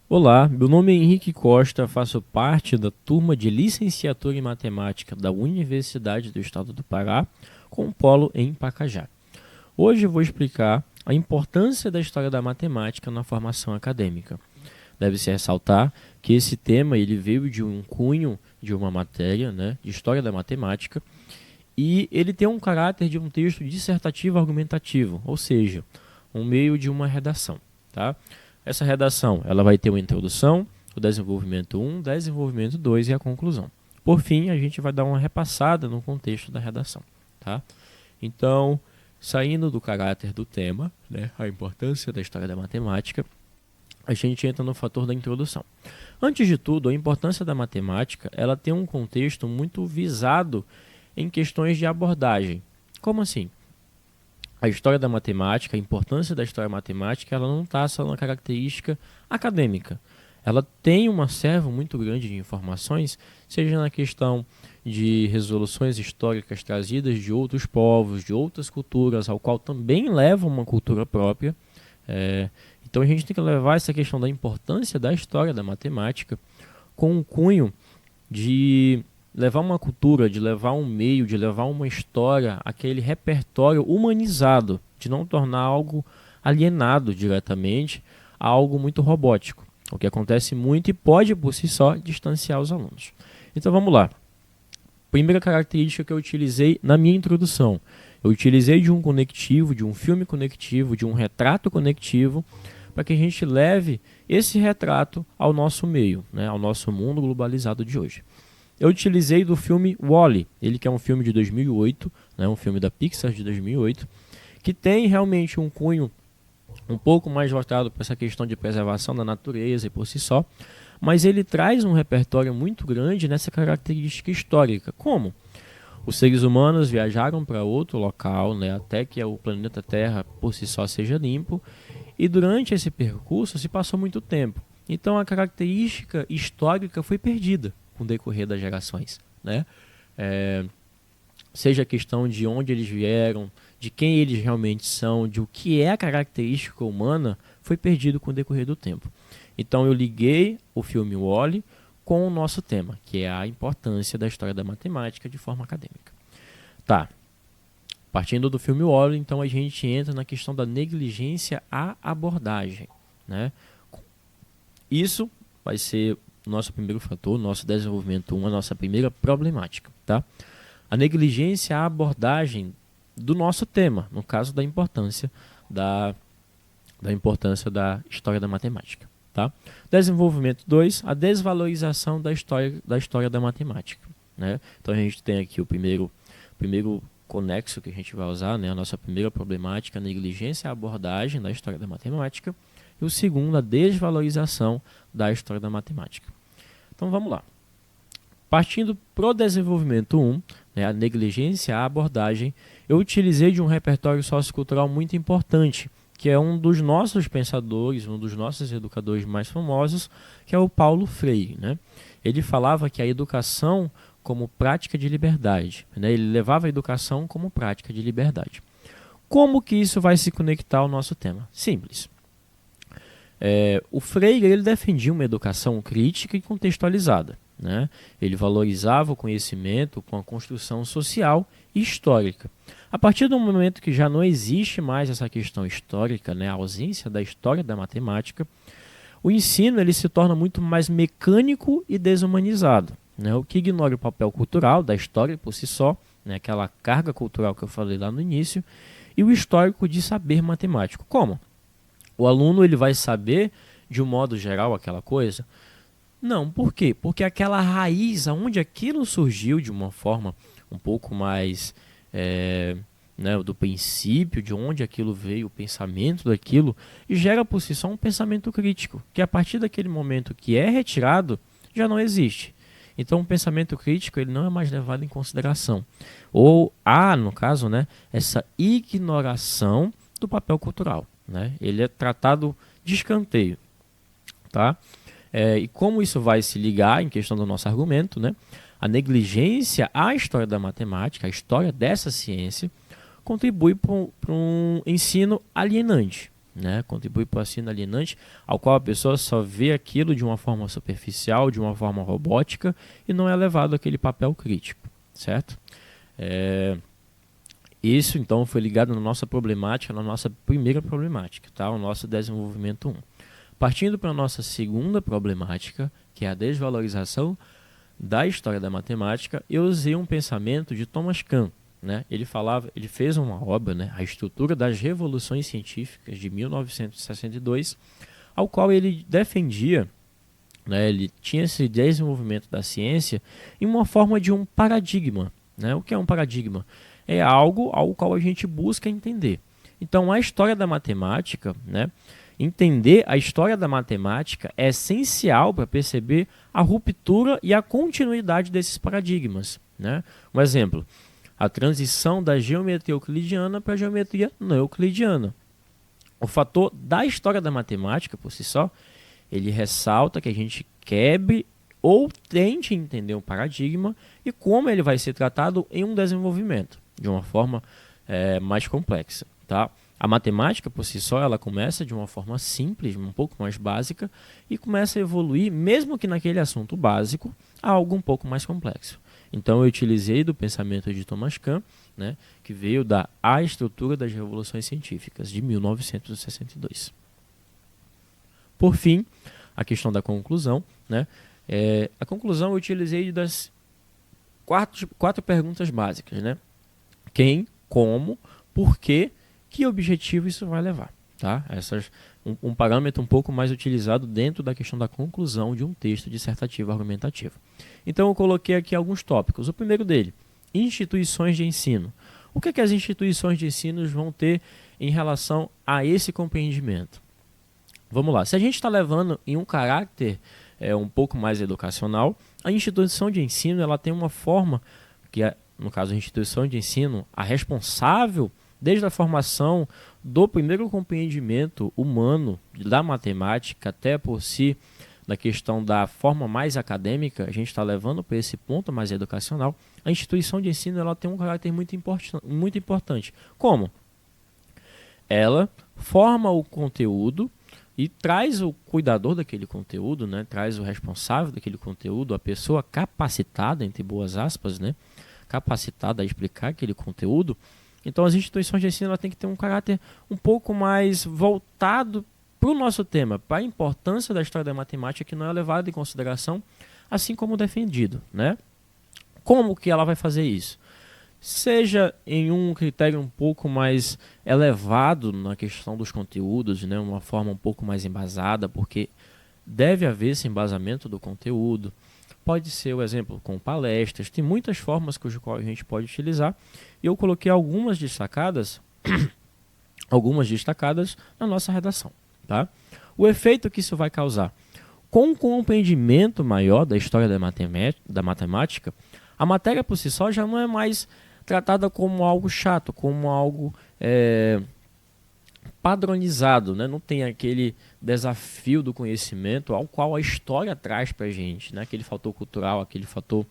Olá, meu nome é Henrique Costa, faço parte da turma de licenciatura em matemática da Universidade do Estado do Pará, com polo em Pacajá. Hoje eu vou explicar a importância da história da matemática na formação acadêmica. Deve-se ressaltar que esse tema ele veio de um cunho de uma matéria, de história da matemática, e ele tem um caráter de um texto dissertativo argumentativo, ou seja, um meio de uma redação, tá? Essa redação ela vai ter uma introdução, o desenvolvimento 1, desenvolvimento 2 e a conclusão. Por fim, a gente vai dar uma repassada no contexto da redação, tá? Então, saindo do caráter do tema, a importância da história da matemática, a gente entra no fator da introdução. Antes de tudo, a importância da matemática ela tem um contexto muito visado em questões de abordagem. Como assim? A história da matemática, a importância da história matemática, ela não está só na característica acadêmica. Ela tem um acervo muito grande de informações, seja na questão de resoluções históricas trazidas de outros povos, de outras culturas, ao qual também leva uma cultura própria. Então a gente tem que levar essa questão da importância da história da matemática com um cunho de levar uma cultura, de levar um meio, de levar uma história, aquele repertório humanizado, de não tornar algo alienado diretamente a algo muito robótico, o que acontece muito e pode por si só distanciar os alunos. Então vamos lá. Primeira característica que eu utilizei na minha introdução, eu utilizei de um conectivo, de um filme conectivo, de um retrato conectivo, para que a gente leve esse retrato ao nosso meio, ao nosso mundo globalizado de hoje. Eu utilizei do filme Wall-E, ele que é um filme de 2008, um filme da Pixar de 2008, que tem realmente um cunho um pouco mais voltado para essa questão de preservação da natureza e por si só, mas ele traz um repertório muito grande nessa característica histórica. Como? Os seres humanos viajaram para outro local, até que o planeta Terra por si só seja limpo, e durante esse percurso se passou muito tempo. Então a característica histórica foi perdida com o decorrer das gerações, seja a questão de onde eles vieram, de quem eles realmente são, de o que é a característica humana, foi perdido com o decorrer do tempo. Então eu liguei o filme Wall-E com o nosso tema, que é a importância da história da matemática de forma acadêmica. Tá. Partindo do filme Wall-E, então a gente entra na questão da negligência à abordagem, Isso vai ser o nosso primeiro fator, nosso desenvolvimento 1, a nossa primeira problemática, tá? A negligência à abordagem do nosso tema, no caso da importância da história da matemática, tá? Desenvolvimento 2, a desvalorização da história da matemática, Então a gente tem aqui o primeiro conexo que a gente vai usar, a nossa primeira problemática, a negligência à abordagem da história da matemática, e o segundo, a desvalorização da história da matemática. Então vamos lá. Partindo para o desenvolvimento 1, a negligência à abordagem, eu utilizei de um repertório sociocultural muito importante, que é um dos nossos pensadores, um dos nossos educadores mais famosos, que é o Paulo Freire. Ele falava que a educação como prática de liberdade, ele levava a educação como prática de liberdade. Como que isso vai se conectar ao nosso tema? Simples. O Freire ele defendia uma educação crítica e contextualizada. Ele valorizava o conhecimento com a construção social e histórica. A partir do momento que já não existe mais essa questão histórica, a ausência da história da matemática, o ensino ele se torna muito mais mecânico e desumanizado, o que ignora o papel cultural da história por si só, aquela carga cultural que eu falei lá no início, e o histórico de saber matemático. Como? O aluno ele vai saber, de um modo geral, aquela coisa? Não, por quê? Porque aquela raiz, onde aquilo surgiu de uma forma um pouco mais do princípio, de onde aquilo veio, o pensamento daquilo, gera por si só um pensamento crítico, que a partir daquele momento que é retirado, já não existe. Então o pensamento crítico ele não é mais levado em consideração. Ou há, no caso, essa ignoração do papel cultural. Ele é tratado de escanteio. Tá? E como isso vai se ligar em questão do nosso argumento, a negligência à história da matemática, a história dessa ciência, contribui para um ensino alienante. né? Contribui para o ensino alienante, ao qual a pessoa só vê aquilo de uma forma superficial, de uma forma robótica, e não é levado àquele papel crítico, certo? Isso, então, foi ligado na nossa problemática, na nossa primeira problemática, tá? O nosso desenvolvimento 1. Partindo para a nossa segunda problemática, que é a desvalorização da história da matemática, eu usei um pensamento de Thomas Kuhn, né? Ele fez uma obra, né? A Estrutura das Revoluções Científicas, de 1962, ao qual ele defendia, né? Ele tinha esse desenvolvimento da ciência em uma forma de um paradigma, né? O que é um paradigma? É algo ao qual a gente busca entender. Então, a história da matemática, né? Entender a história da matemática é essencial para perceber a ruptura e a continuidade desses paradigmas, né? Um exemplo, a transição da geometria euclidiana para a geometria não euclidiana. O fator da história da matemática, por si só, ele ressalta que a gente quebre ou tente entender um paradigma e como ele vai ser tratado em um desenvolvimento, de uma forma mais complexa, tá? A matemática, por si só, ela começa de uma forma simples, um pouco mais básica, e começa a evoluir, mesmo que naquele assunto básico, a algo um pouco mais complexo. Então, eu utilizei do pensamento de Thomas Kuhn, né, que veio da A Estrutura das Revoluções Científicas, de 1962. Por fim, a questão da conclusão, né? A conclusão eu utilizei das quatro perguntas básicas, né? Quem, como, por quê, que objetivo isso vai levar, tá? Um parâmetro um pouco mais utilizado dentro da questão da conclusão de um texto dissertativo argumentativo. Então eu coloquei aqui alguns tópicos. O primeiro dele, instituições de ensino. O que as instituições de ensino vão ter em relação a esse compreendimento? Vamos lá, se a gente está levando em um caráter um pouco mais educacional, a instituição de ensino ela tem uma forma, que é, no caso a instituição de ensino, a responsável desde a formação do primeiro compreendimento humano da matemática até por si, na questão da forma mais acadêmica, a gente está levando para esse ponto mais educacional, a instituição de ensino ela tem um caráter muito importante. Como? Ela forma o conteúdo e traz o cuidador daquele conteúdo, né? Traz o responsável daquele conteúdo, a pessoa capacitada, entre boas aspas, né? Capacitada a explicar aquele conteúdo. Então as instituições de ensino têm que ter um caráter um pouco mais voltado para o nosso tema, para a importância da história da matemática que não é levada em consideração, assim como defendido, né? Como que ela vai fazer isso? Seja em um critério um pouco mais elevado na questão dos conteúdos, né? Uma forma um pouco mais embasada, porque deve haver esse embasamento do conteúdo. Pode ser o exemplo com palestras, tem muitas formas cujo qual a gente pode utilizar. E eu coloquei algumas destacadas na nossa redação. Tá? O efeito que isso vai causar. Com um compreendimento maior da história da matemática, a matéria por si só já não é mais tratada como algo chato, como algo padronizado, né? Não tem aquele desafio do conhecimento ao qual a história traz para a gente, né? Aquele fator cultural, aquele fator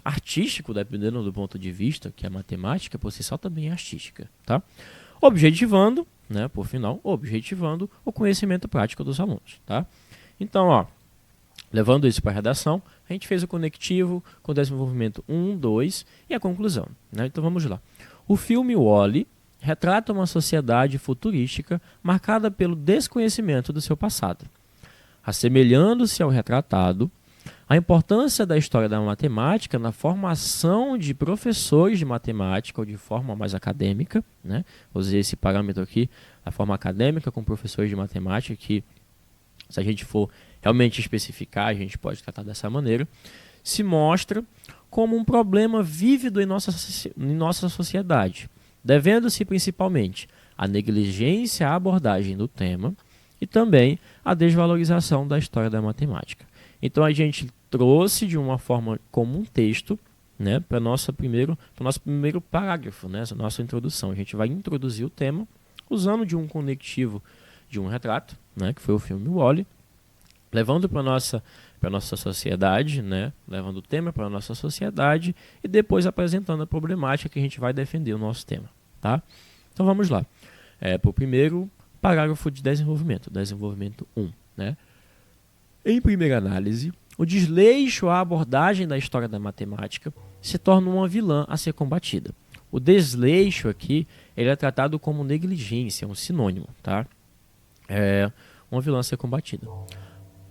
artístico, dependendo do ponto de vista, que a matemática por si só também é artística. Tá? Objetivando, né, por final, objetivando o conhecimento prático dos alunos. Tá? Então, ó, levando isso para a redação, a gente fez o conectivo com o desenvolvimento 1, 2 e a conclusão. Né? Então vamos lá. O filme Wall-E retrata uma sociedade futurística marcada pelo desconhecimento do seu passado. Assemelhando-se ao retratado, a importância da história da matemática na formação de professores de matemática ou de forma mais acadêmica, né? Usei esse parâmetro aqui, a forma acadêmica com professores de matemática, que se a gente for realmente especificar, a gente pode tratar dessa maneira, se mostra como um problema vívido em nossa sociedade, devendo-se principalmente à negligência à abordagem do tema e também à desvalorização da história da matemática. Então a gente trouxe de uma forma como um texto, né, para o nosso primeiro parágrafo, né, essa nossa introdução. A gente vai introduzir o tema usando de um conectivo de um retrato, né, que foi o filme Wall-E, levando para a nossa sociedade, né, levando o tema para a nossa sociedade e depois apresentando a problemática que a gente vai defender o nosso tema. Tá? Então vamos lá. Para o primeiro parágrafo de desenvolvimento, desenvolvimento 1, né? Em primeira análise, o desleixo à abordagem da história da matemática se torna uma vilã a ser combatida. O desleixo aqui ele é tratado como negligência, um sinônimo, tá? É uma vilã a ser combatida.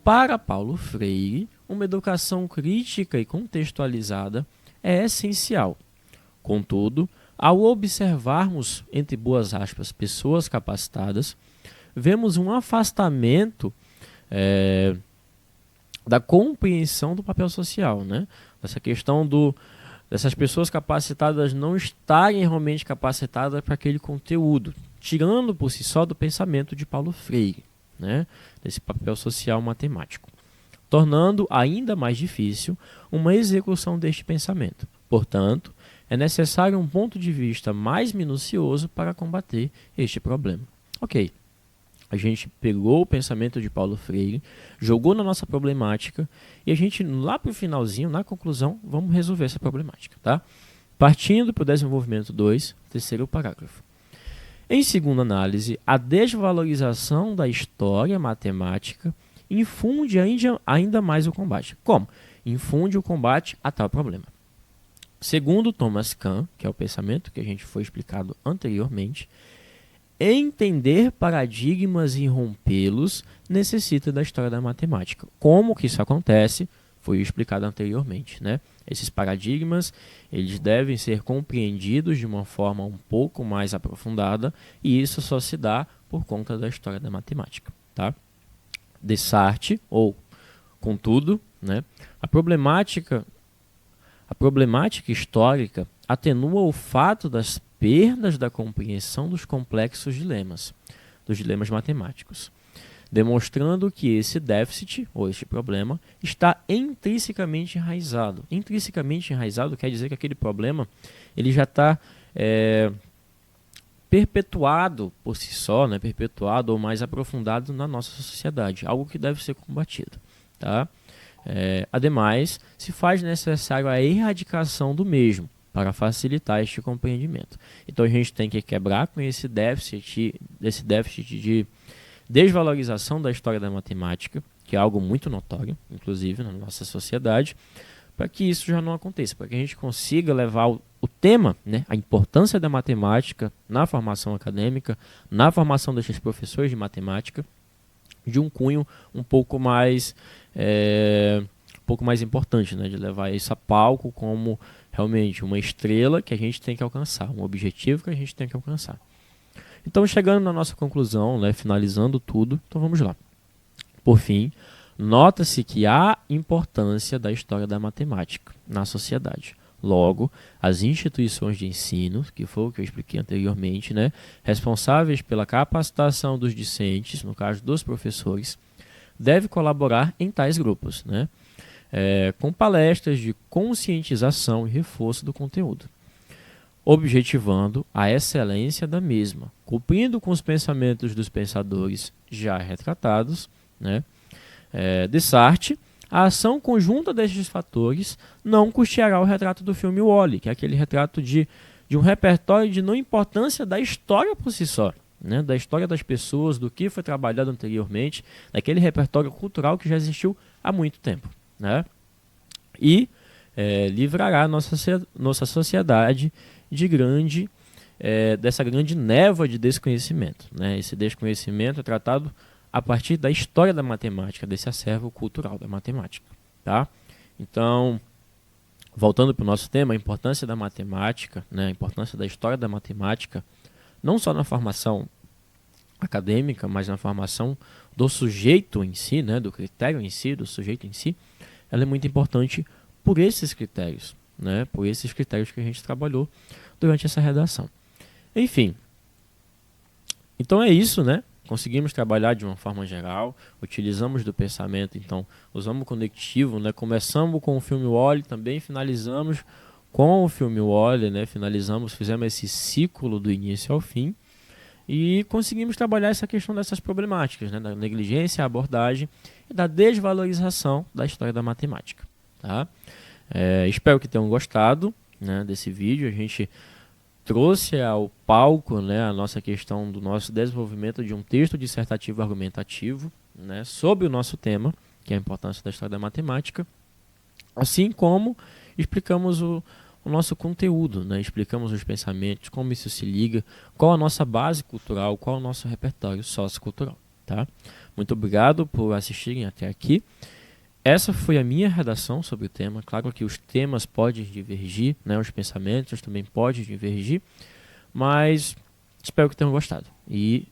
Para Paulo Freire, uma educação crítica e contextualizada é essencial. Contudo, ao observarmos, entre boas aspas, pessoas capacitadas, vemos um afastamento da compreensão do papel social, né? Essa questão dessas pessoas capacitadas não estarem realmente capacitadas para aquele conteúdo, tirando por si só do pensamento de Paulo Freire, né? Desse papel social matemático, tornando ainda mais difícil uma execução deste pensamento. Portanto, é necessário um ponto de vista mais minucioso para combater este problema. Ok, a gente pegou o pensamento de Paulo Freire, jogou na nossa problemática e a gente, lá para o finalzinho, na conclusão, vamos resolver essa problemática, tá? Partindo para o desenvolvimento 2, terceiro parágrafo. Em segunda análise, a desvalorização da história matemática infunde ainda mais o combate. Como? Infunde o combate a tal problema. Segundo Thomas Kuhn, que é o pensamento que a gente foi explicado anteriormente, entender paradigmas e rompê-los necessita da história da matemática. Como que isso acontece? Foi explicado anteriormente, né? Esses paradigmas, eles devem ser compreendidos de uma forma um pouco mais aprofundada e isso só se dá por conta da história da matemática, tá? Descartes, ou contudo, né? A problemática histórica atenua o fato das perdas da compreensão dos complexos dilemas, dos dilemas matemáticos, demonstrando que esse déficit, ou este problema, está intrinsecamente enraizado. Intrinsecamente enraizado quer dizer que aquele problema ele já está perpetuado por si só, né? Perpetuado ou mais aprofundado na nossa sociedade, algo que deve ser combatido, tá? Ademais, se faz necessário a erradicação do mesmo para facilitar este compreendimento. Então a gente tem que quebrar com esse déficit de desvalorização da história da matemática, que é algo muito notório, inclusive na nossa sociedade, para que isso já não aconteça, para que a gente consiga levar o tema, né, a importância da matemática na formação acadêmica, na formação desses professores de matemática, de um cunho um pouco mais importante, né, de levar isso a palco como realmente uma estrela que a gente tem que alcançar, um objetivo que a gente tem que alcançar. Então, chegando na nossa conclusão, né, finalizando tudo, então vamos lá. Por fim, nota-se que há importância da história da matemática na sociedade. Logo, as instituições de ensino, que foi o que eu expliquei anteriormente, né, responsáveis pela capacitação dos discentes, no caso dos professores, devem colaborar em tais grupos, né, com palestras de conscientização e reforço do conteúdo, objetivando a excelência da mesma, cumprindo com os pensamentos dos pensadores já retratados, né? Descartes, a ação conjunta destes fatores não custeará o retrato do filme Wall-E, que é aquele retrato de um repertório de não importância da história por si só, né? Da história das pessoas, do que foi trabalhado anteriormente, daquele repertório cultural que já existiu há muito tempo, né? E livrará a nossa sociedade dessa grande névoa de desconhecimento, né? Esse desconhecimento é tratado a partir da história da matemática, desse acervo cultural da matemática, tá? Então, voltando para o nosso tema, a importância da matemática, né? A importância da história da matemática, não só na formação acadêmica, mas na formação do sujeito em si, né? Do critério em si, do sujeito em si, ela é muito importante por esses critérios, né? Por esses critérios que a gente trabalhou durante essa redação. Enfim, então é isso, né? Conseguimos trabalhar de uma forma geral, utilizamos do pensamento, então usamos o conectivo, né? Começamos com o filme Wall-E, também finalizamos com o filme Wall-E, né? Fizemos esse ciclo do início ao fim e conseguimos trabalhar essa questão dessas problemáticas, né? Da negligência, abordagem e da desvalorização da história da matemática, tá? Espero que tenham gostado, né, desse vídeo. A gente trouxe ao palco, né, a nossa questão do nosso desenvolvimento de um texto dissertativo argumentativo, né, sobre o nosso tema, que é a importância da história da matemática, assim como explicamos o nosso conteúdo, né, explicamos os pensamentos, como isso se liga, qual a nossa base cultural, qual o nosso repertório sociocultural. Tá? Muito obrigado por assistirem até aqui. Essa foi a minha redação sobre o tema. Claro que os temas podem divergir, né? Os pensamentos também podem divergir, mas espero que tenham gostado. E